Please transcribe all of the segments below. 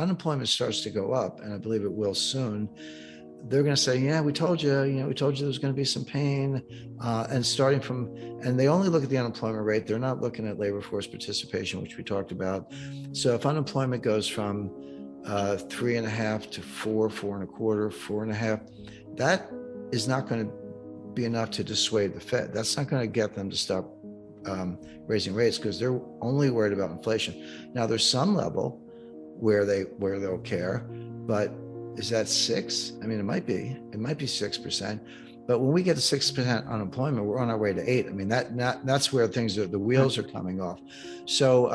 unemployment starts to go up, and I believe it will soon, they're going to say, yeah, we told you, we told you there was going to be some pain. And they only look at the unemployment rate. They're not looking at labor force participation, which we talked about. So if unemployment goes from 3.5 to 4, 4.25, 4.5, that is not going to be enough to dissuade the Fed. That's not going to get them to stop raising rates, because they're only worried about inflation. Now, there's some level where they'll care, but is that 6? I mean, it might be 6%, but when we get to 6% unemployment, we're on our way to 8. I mean, that's where the wheels are coming off. So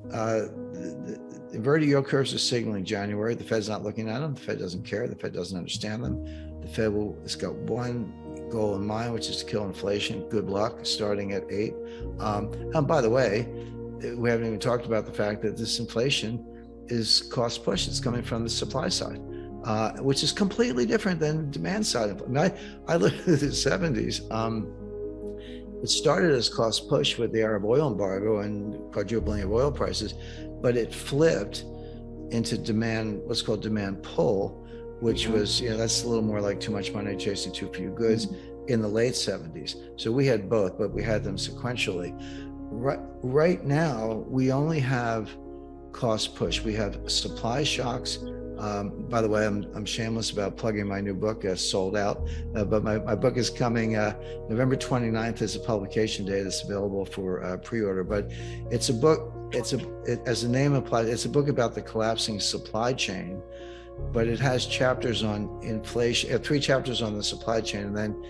the inverted yield curves are signaling January. The Fed's not looking at them. The Fed doesn't care. The Fed doesn't understand them. The Fed it's got one goal in mind, which is to kill inflation. Good luck starting at 8. And by the way, we haven't even talked about the fact that this inflation is cost push. It's coming from the supply side, which is completely different than demand side. I mean, I lived in the 70s. It started as cost push with the Arab oil embargo and quadrupling of oil prices, but it flipped into demand, what's called demand pull, which was, that's a little more like too much money chasing too few goods in the late 70s. So we had both, but we had them sequentially. Right now, we only have cost push. We have supply shocks. By the way, I'm shameless about plugging my new book, Sold Out, but my book is coming November 29th is a publication date. It's available for pre-order, but it's a book, as the name implies, it's a book about the collapsing supply chain, but it has chapters on inflation, 3 chapters on the supply chain, and then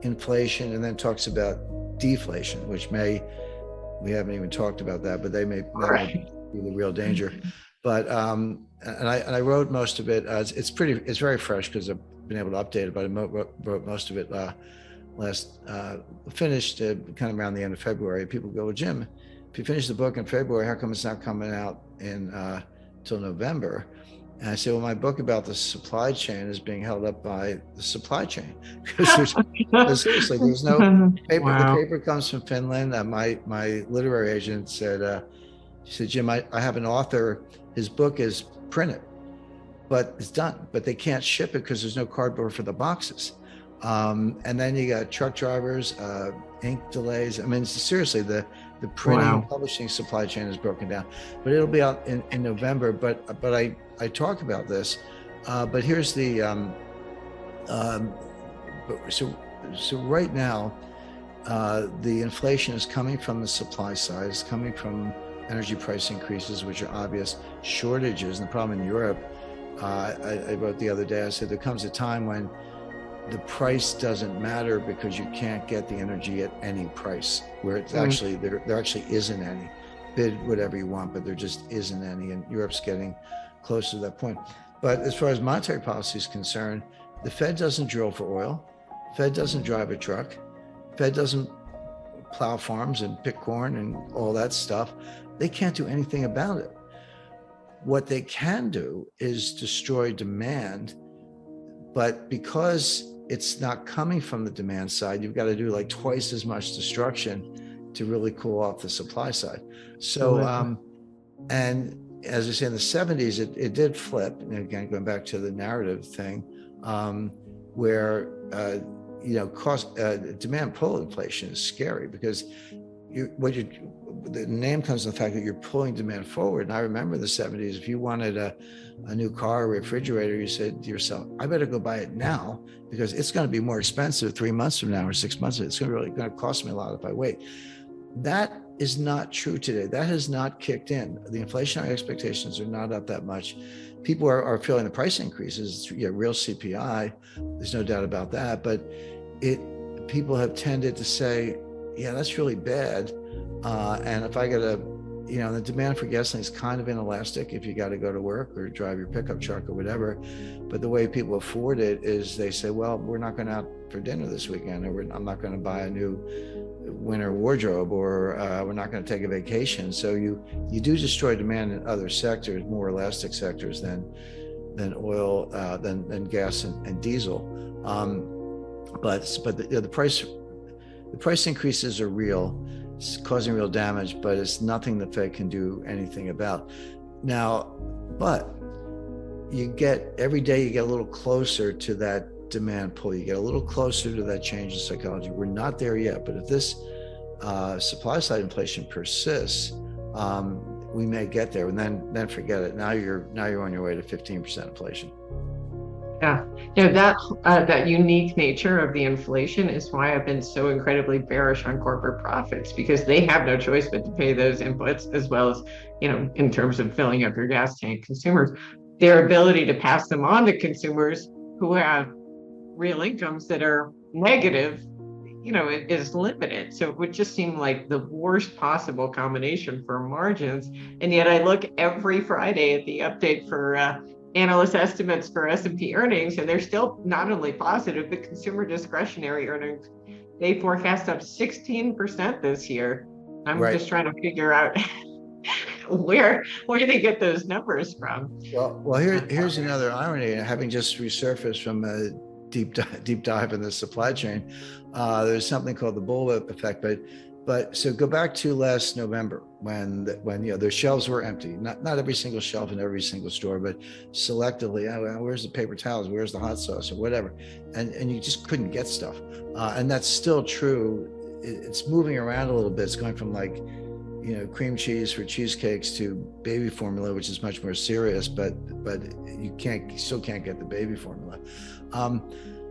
inflation, and then talks about deflation, which we haven't even talked about that, but that may be the real danger. But and I wrote most of it. It's very fresh because I've been able to update it. But I wrote most of it finished kind of around the end of February. People go, well, Jim, if you finish the book in February, how come it's not coming out till November? And I say, well, my book about the supply chain is being held up by the supply chain, because seriously, there's no paper. Wow. The paper comes from Finland. My literary agent said, she said, Jim, I have an author. His book is printed, but it's done, but they can't ship it because there's no cardboard for the boxes. And then you got truck drivers, ink delays. I mean, seriously, the printing and publishing supply chain is broken down. But it'll be out in November. But I talk about this. But here's the so right now, the inflation is coming from the supply side. It's coming from energy price increases, which are obvious, shortages. And the problem in Europe, I wrote the other day, I said there comes a time when the price doesn't matter because you can't get the energy at any price, where it's actually, there actually isn't any. Bid whatever you want, but there just isn't any, and Europe's getting close to that point. But as far as monetary policy is concerned, the Fed doesn't drill for oil, Fed doesn't drive a truck, Fed doesn't plow farms and pick corn and all that stuff. They can't do anything about it. What they can do is destroy demand, but because it's not coming from the demand side, you've got to do like twice as much destruction to really cool off the supply side. So, and as I say, in the 70s, it did flip. And again, going back to the narrative thing, where demand pull inflation is scary, because the name comes from the fact that you're pulling demand forward. And I remember in the 70s, if you wanted a new car or refrigerator, you said to yourself, I better go buy it now because it's going to be more expensive 3 months from now or 6 months. It's going to cost me a lot if I wait. That is not true today. That has not kicked in. The inflationary expectations are not up that much. People are feeling the price increases. Real CPI. There's no doubt about that. But people have tended to say, yeah, that's really bad. And if I got the demand for gasoline is kind of inelastic if you got to go to work or drive your pickup truck or whatever. But the way people afford it is they say, well, we're not going out for dinner this weekend, or I'm not going to buy a new winter wardrobe, or we're not going to take a vacation. So you do destroy demand in other sectors, more elastic sectors than oil, than gas and diesel. But the price increases are real. It's causing real damage, but it's nothing the Fed can do anything about. Now, but every day you get a little closer to that demand pull. You get a little closer to that change in psychology. We're not there yet, but if this supply side inflation persists, we may get there, and then forget it. Now you're on your way to 15% inflation. Yeah, that unique nature of the inflation is why I've been so incredibly bearish on corporate profits, because they have no choice but to pay those inputs, as well as, in terms of filling up your gas tank, consumers. Their ability to pass them on to consumers who have real incomes that are negative, it is limited. So it would just seem like the worst possible combination for margins. And yet I look every Friday at the update for analyst estimates for S&P earnings, and they're still not only positive, but consumer discretionary earnings, they forecast up 16% this year. I'm just trying to figure out where do they get those numbers from? Well, here's another irony. Having just resurfaced from a deep dive in the supply chain, there's something called the bullwhip effect. But so go back to last November when their shelves were empty. Not every single shelf in every single store, but selectively. Where's the paper towels? Where's the hot sauce or whatever? And you just couldn't get stuff. And that's still true. It's moving around a little bit. It's going from like, cream cheese for cheesecakes to baby formula, which is much more serious, but you still can't get the baby formula.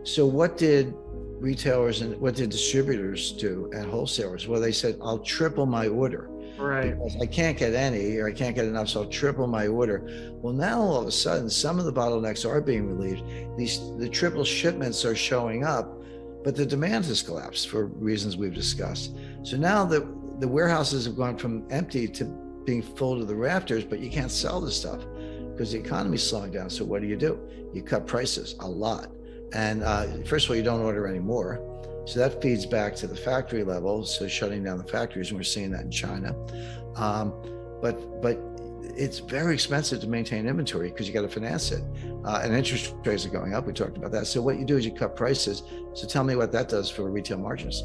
So what did retailers and what did distributors do and wholesalers? Well, they said, I'll triple my order. Right. Because I can't get any, or I can't get enough, so I'll triple my order. Well, now all of a sudden, some of the bottlenecks are being relieved. The triple shipments are showing up, but the demand has collapsed for reasons we've discussed. So now the warehouses have gone from empty to being full to the rafters, but you can't sell the stuff because the economy's slowing down. So what do? You cut prices a lot. And first of all, you don't order anymore. So that feeds back to the factory level. So shutting down the factories, and we're seeing that in China. But it's very expensive to maintain inventory because you got to finance it. And interest rates are going up. We talked about that. So what you do is you cut prices. So tell me what that does for retail margins.